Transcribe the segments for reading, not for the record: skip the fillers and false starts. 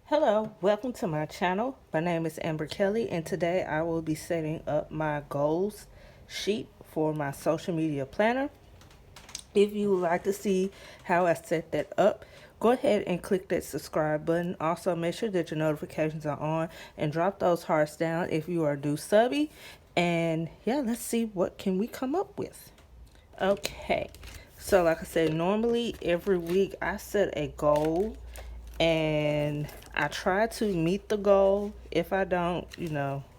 Hello, welcome to my channel. My name is Amber Kelly, and today I will be setting up my goals sheet for my social media planner. If you would like to see how I set that up, go ahead and click that subscribe button. Also, make sure that your notifications are on and drop those hearts down if you are new subby. And yeah, let's see what can we come up with. Okay, so like I said, normally every week I set a goal and I try to meet the goal. If I don't,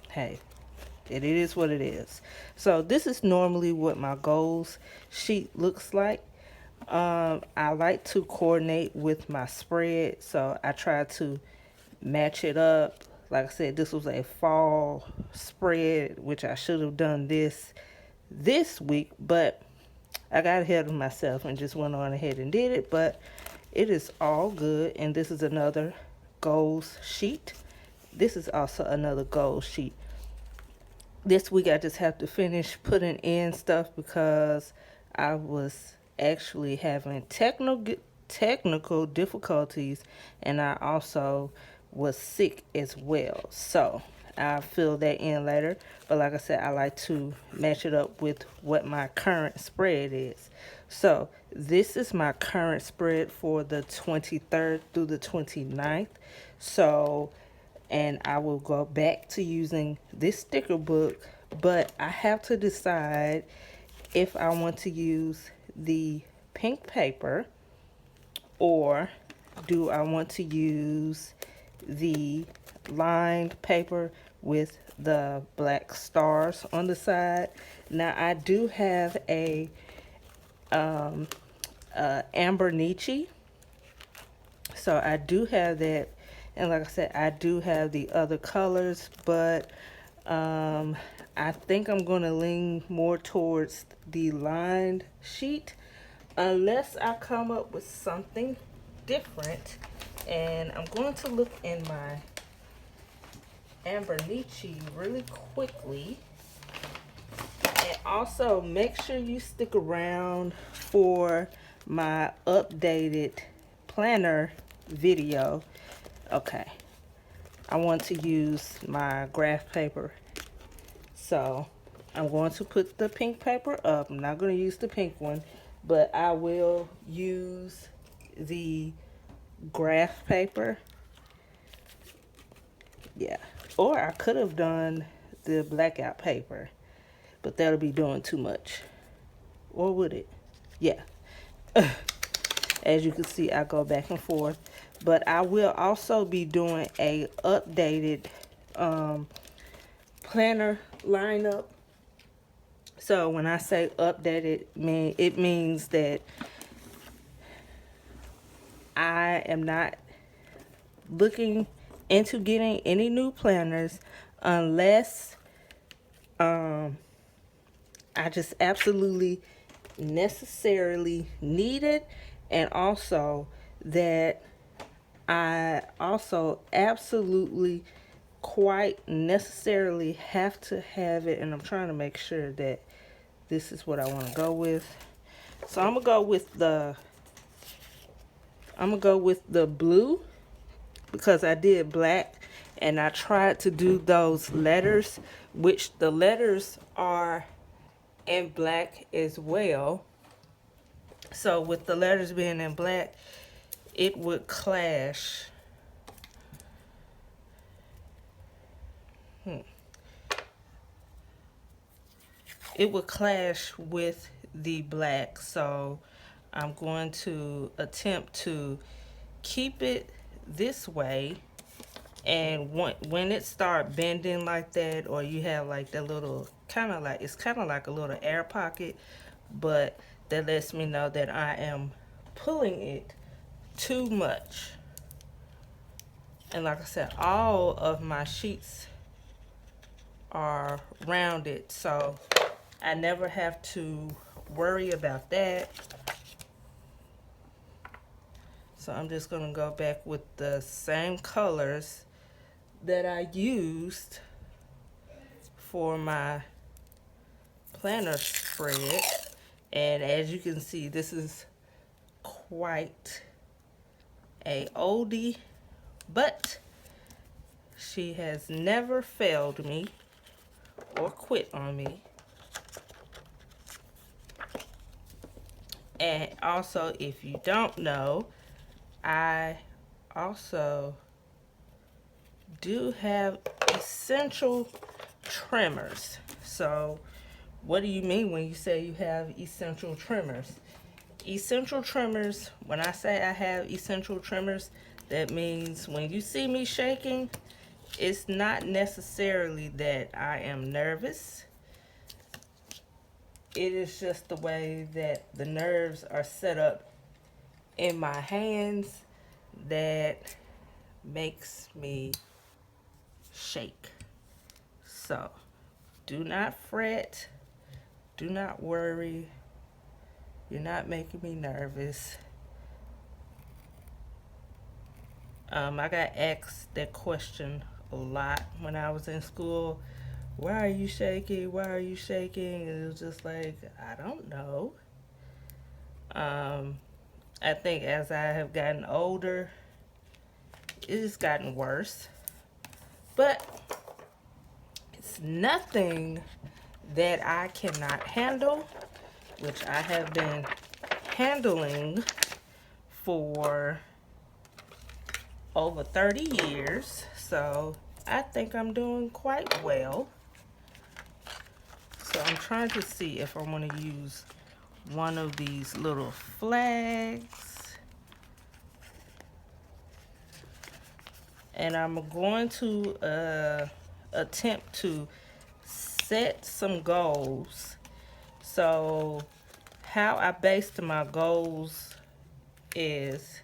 hey, it is what it is. So this is normally what my goals sheet looks like. I like to coordinate with my spread, so I try to match it up. Like I said, this was a fall spread, which I should have done this week, but I got ahead of myself and just went on ahead and did it. But it is all good, and this is another goals sheet. This is also another goal sheet. This week I just have to finish putting in stuff because I was actually having technical difficulties, and I also was sick as well. So I'll fill that in later. But like I said, I like to match it up with what my current spread is. So this is my current spread for the 23rd through the 29th. So, and I will go back to using this sticker book, but I have to decide if I want to use the pink paper or do I want to use the lined paper with the black stars on the side. Now I do have a Amber Nietzsche, so I do have that, and like I said, I do have the other colors, but I think I'm going to lean more towards the lined sheet unless I come up with something different. And I'm going to look in my Amber Nietzsche really quickly. And also make sure you stick around for my updated planner video. Okay, I want to use my graph paper, so I'm going to put the pink paper up. I'm not going to use the pink one, but I will use the graph paper. Yeah, or I could have done the blackout paper, but that'll be doing too much. Or would it? Yeah. As you can see, I go back and forth. But I will also be doing a updated planner lineup. So when I say updated, it means that I am not looking into getting any new planners unless I just absolutely necessarily need it, and also that I also absolutely quite necessarily have to have it, and I'm trying to make sure that this is what I want to go with. So I'm gonna go with the blue because I did black and I tried to do those letters, which the letters are in black as well. So with the letters being in black, it would clash. It would clash with the black. So I'm going to attempt to keep it this way. And when it start bending like that, or you have like that little it's kind of like a little air pocket, but that lets me know that I am pulling it too much. And like I said, all of my sheets are rounded, so I never have to worry about that. So I'm just going to go back with the same colors that I used for my planner spread. And as you can see, this is quite a oldie But she has never failed me or quit on me. And also, if you don't know, I also do have essential trimmers. So what do you mean when you say you have essential trimmers? Essential trimmers, when I say I have essential trimmers, that means when you see me shaking, it's not necessarily that I am nervous. It is just the way that the nerves are set up in my hands that makes me shake. So do not fret, do not worry. You're not making me nervous. I got asked that question a lot when I was in school. Why are you shaking? Why are you shaking? And it was just like, I don't know. I think as I have gotten older, it's gotten worse. But it's nothing that I cannot handle, which I have been handling for over 30 years. So I think I'm doing quite well. So I'm trying to see if I want to use one of these little flags. And I'm going to attempt to set some goals. So how I based my goals is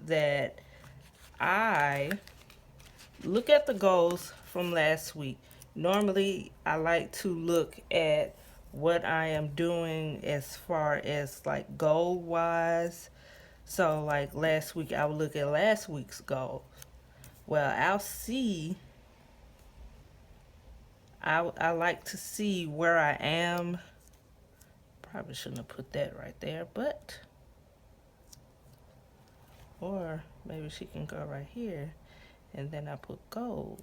that I look at the goals from last week. Normally, I like to look at what I am doing as far as like goal wise. So like last week, I would look at last week's goal. Well, I like to see where I am. Probably shouldn't have put that right there, but, or maybe she can go right here and then I put goals.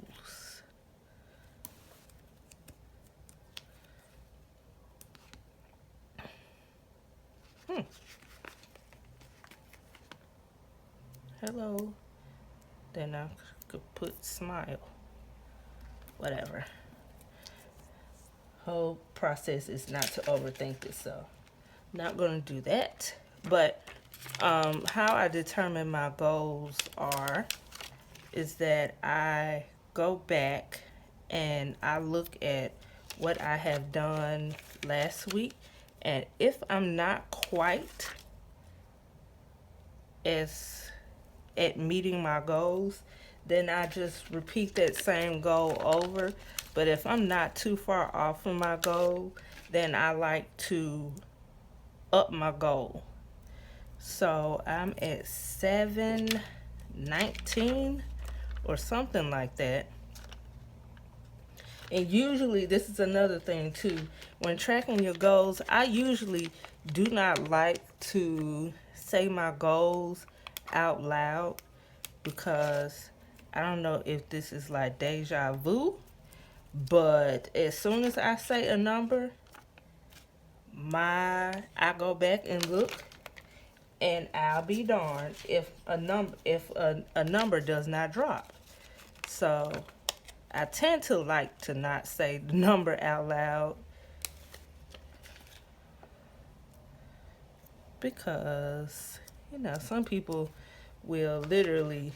Hello. Then I could put smile. Whatever. Whole process is not to overthink it, so not going to do that. But how I determine my goals is that I go back and I look at what I have done last week, and if I'm not quite as at meeting my goals, then I just repeat that same goal over. But if I'm not too far off from my goal, then I like to up my goal. So I'm at 719 or something like that. And usually, this is another thing too, when tracking your goals, I usually do not like to say my goals out loud, because I don't know if this is like deja vu, but as soon as I say a number, I go back and look, and I'll be darned if a number does not drop. So I tend to like to not say the number out loud, because some people will literally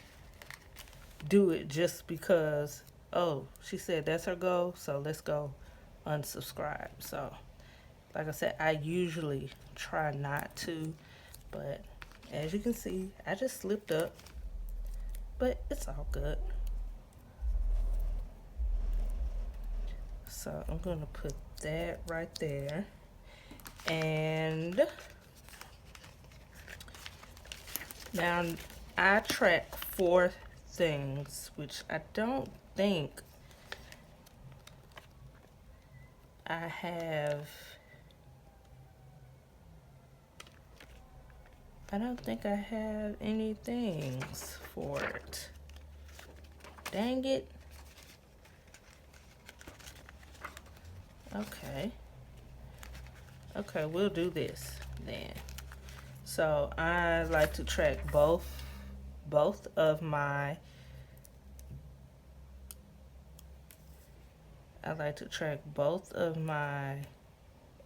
do it just because, oh, she said that's her goal, so let's go unsubscribe. So like I said, I usually try not to, but as you can see, I just slipped up, but it's all good. So I'm going to put that right there. And now I track 4 things, which I don't think I have. I don't think I have any things for it. Dang it. Okay. Okay, we'll do this then. So I like to track both of my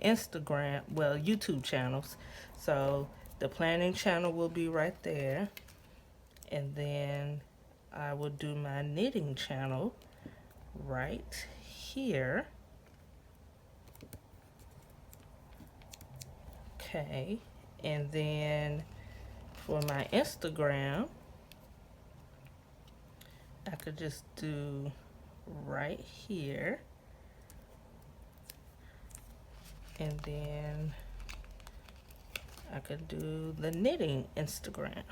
Instagram, well, YouTube channels. So the planning channel will be right there. And then I will do my knitting channel right here. Okay. And then for my Instagram, I could just do right here. And then I could do the knitting Instagram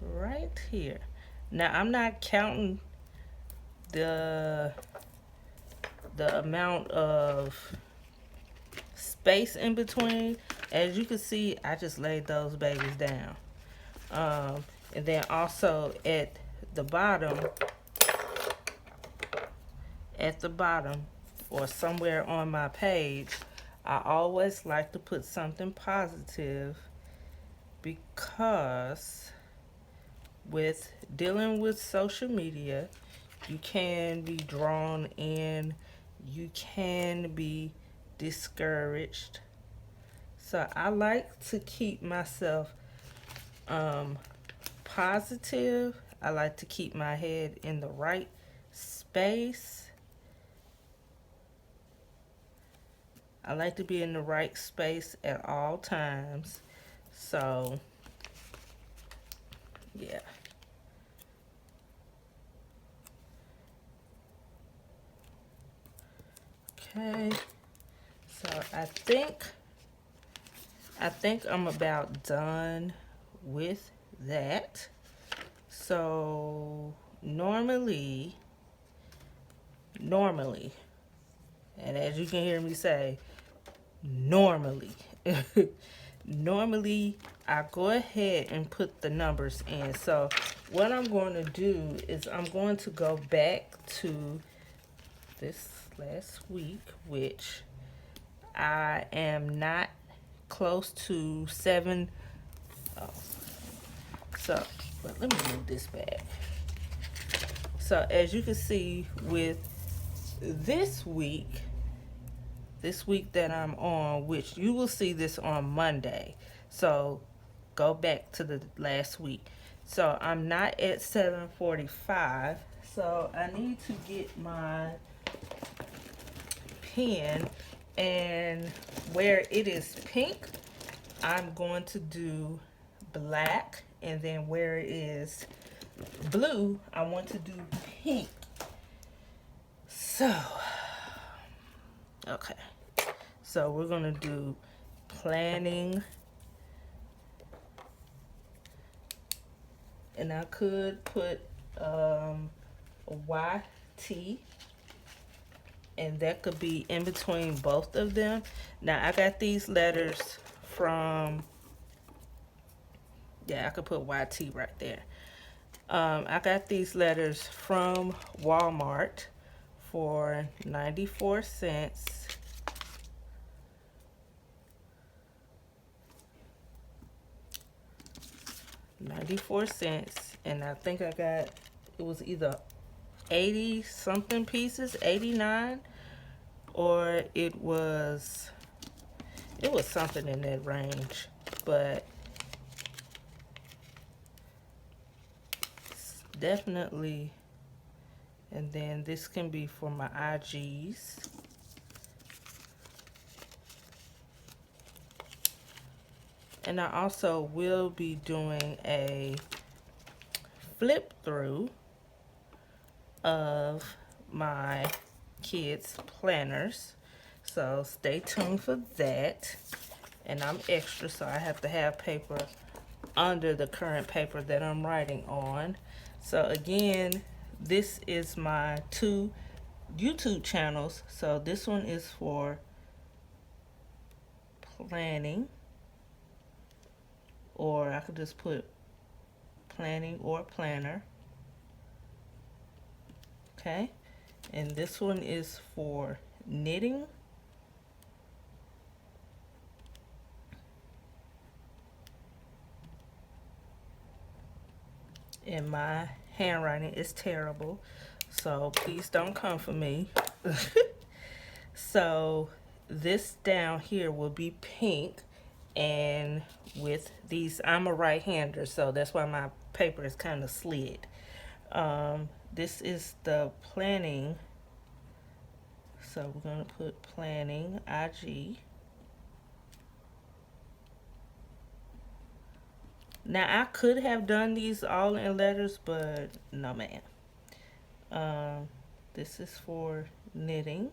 right here. Now I'm not counting the amount of space in between. As you can see, I just laid those babies down. And then also at the bottom or somewhere on my page, I always like to put something positive, because with dealing with social media, you can be drawn in, you can be discouraged. So I like to keep myself positive. I like to keep my head in the right space. I like to be in the right space at all times. So, yeah. Okay. So I think I'm about done with that. So normally, and as you can hear me say, normally, normally I go ahead and put the numbers in. So what I'm going to do is I'm going to go back to this last week, which I am not close to 7. Oh, so, but let me move this back. So as you can see with this week that I'm on, which you will see this on Monday. So go back to the last week. So I'm not at 745. So I need to get my pen, and where it is pink, I'm going to do black, and then where it is blue, I want to do pink. So, okay. So we're going to do planning. And I could put YT, and that could be in between both of them. Now I got these letters from, yeah, I could put YT right there. I got these letters from Walmart for 94 cents. And I think I got, it was either 80 something pieces, 89, or it was something in that range, but definitely. And then this can be for my IGs. And I also will be doing a flip through of my kids' planners. So stay tuned for that. And I'm extra, so I have to have paper under the current paper that I'm writing on. So again, this is my 2 YouTube channels. So this one is for planning, or I could just put planning or planner. Okay, and this one is for knitting. And my handwriting is terrible, so please don't come for me. So this down here will be pink, and with these, I'm a right-hander, so that's why my paper is kind of slid. This is the planning, so we're going to put planning IG. Now I could have done these all in letters, but no man. This is for knitting.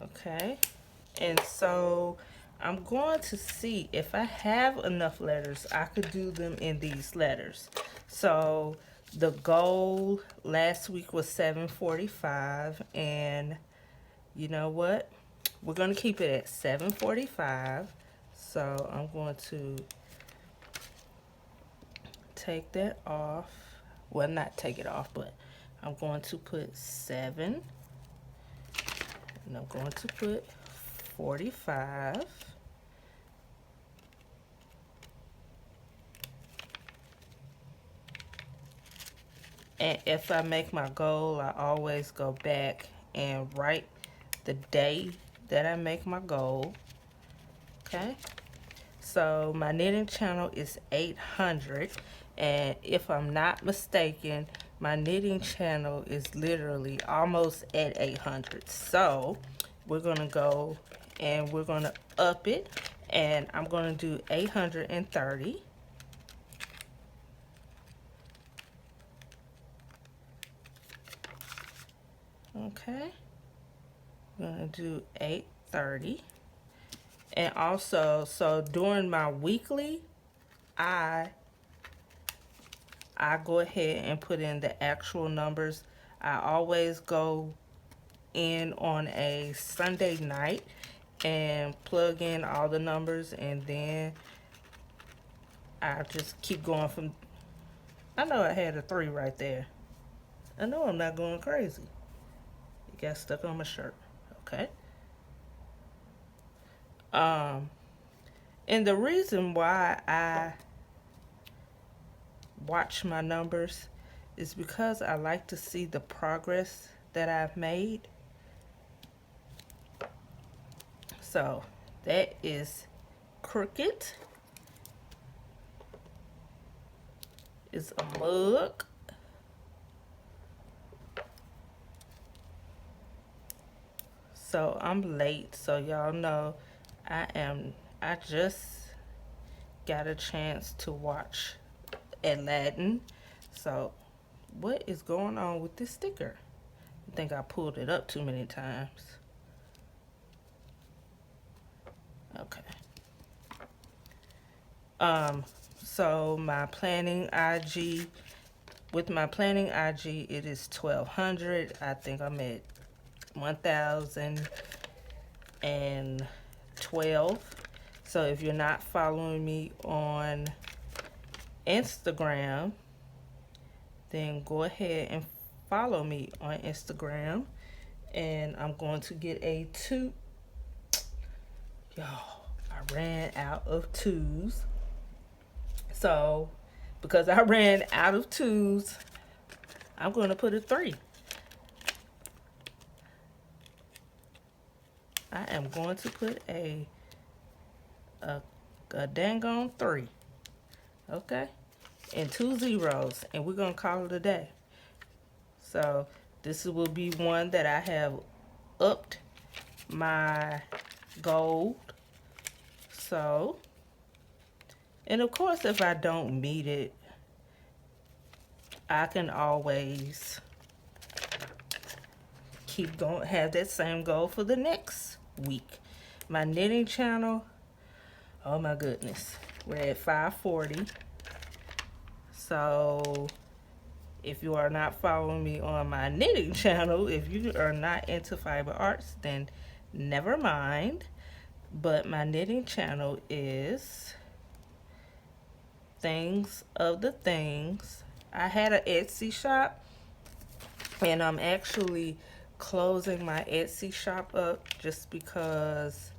Okay, and so I'm going to see if I have enough letters. I could do them in these letters. So the goal last week was 745, and you know what? We're going to keep it at 745. So I'm going to take that off. Well, not take it off, but I'm going to put 7. And I'm going to put 45. And if I make my goal, I always go back and write the day that I make my goal. Okay. So my knitting channel is 800. And if I'm not mistaken, my knitting channel is literally almost at 800. So we're going to go and we're going to up it. And I'm going to do 830. Okay. I'm going to do 830. And also, so during my weekly, I go ahead and put in the actual numbers. I always go in on a Sunday night and plug in all the numbers, and then I just keep going from. I know I had a 3 right there. I know I'm not going crazy. It got stuck on my shirt. Okay. And the reason why I watch my numbers is because I like to see the progress that I've made. So that is crooked. It's a mug. So I'm late, so y'all know I just got a chance to watch Aladdin. So what is going on with this sticker? I think I pulled it up too many times. Okay. So my planning IG, with my planning IG, it is 1200. I think I'm at 1012. So if you're not following me on Instagram, then go ahead and follow me on Instagram. And I'm going to get a 2. Y'all, I ran out of 2s. So because I ran out of 2s, I'm going to put a 3. I am going to put a dang on 3. Okay? And 2 zeros. And we're going to call it a day. So this will be one that I have upped my gold. So, and of course, if I don't meet it, I can always keep going, have that same goal for the next week. My knitting channel, oh my goodness, we're at 540. So if you are not following me on my knitting channel, if you are not into fiber arts, then never mind. But my knitting channel is Things of the Things. I had an Etsy shop, and I'm actually closing my Etsy shop up just because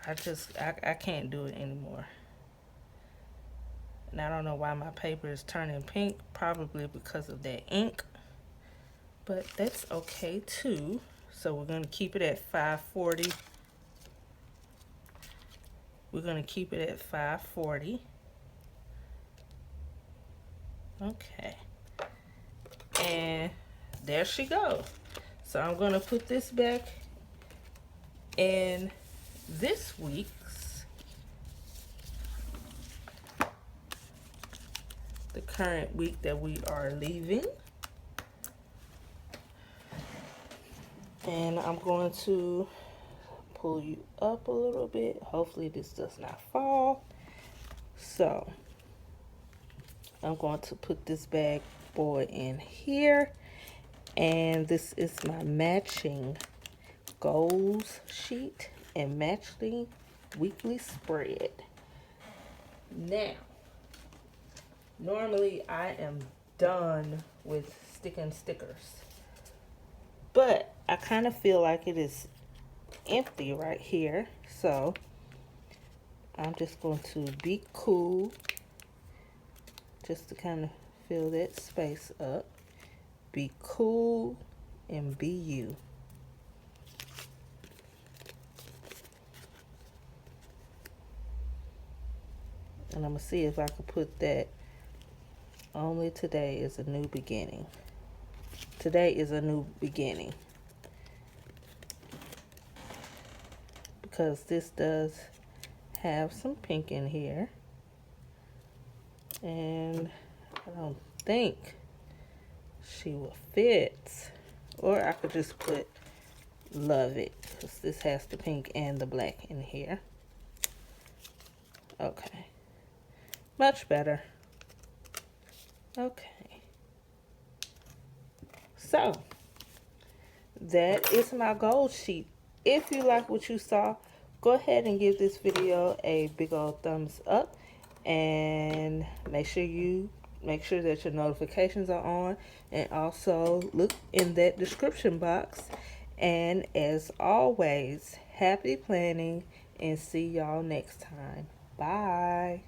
I can't do it anymore. And I don't know why my paper is turning pink, probably because of that ink. But that's okay too. So we're going to keep it at 540. We're going to keep it at 540. Okay. And there she goes. So I'm going to put this back in this week's, the current week that we are leaving. And I'm going to pull you up a little bit. Hopefully this does not fall. So I'm going to put this bag boy in here. And this is my matching goals sheet and matching weekly spread. Now, normally I am done with sticking stickers, but I kind of feel like it is empty right here, so I'm just going to be cool just to kind of fill that space up. Be cool and be you. And I'm going to see if I can put that only today is a new beginning. Today is a new beginning. Because this does have some pink in here. And I don't think she will fit. Or I could just put love it. Because this has the pink and the black in here. Okay. Much better. Okay. So, that is my goal sheet. If you like what you saw, go ahead and give this video a big old thumbs up. And make sure that your notifications are on. And also look in that description box. And as always, happy planning and see y'all next time. Bye.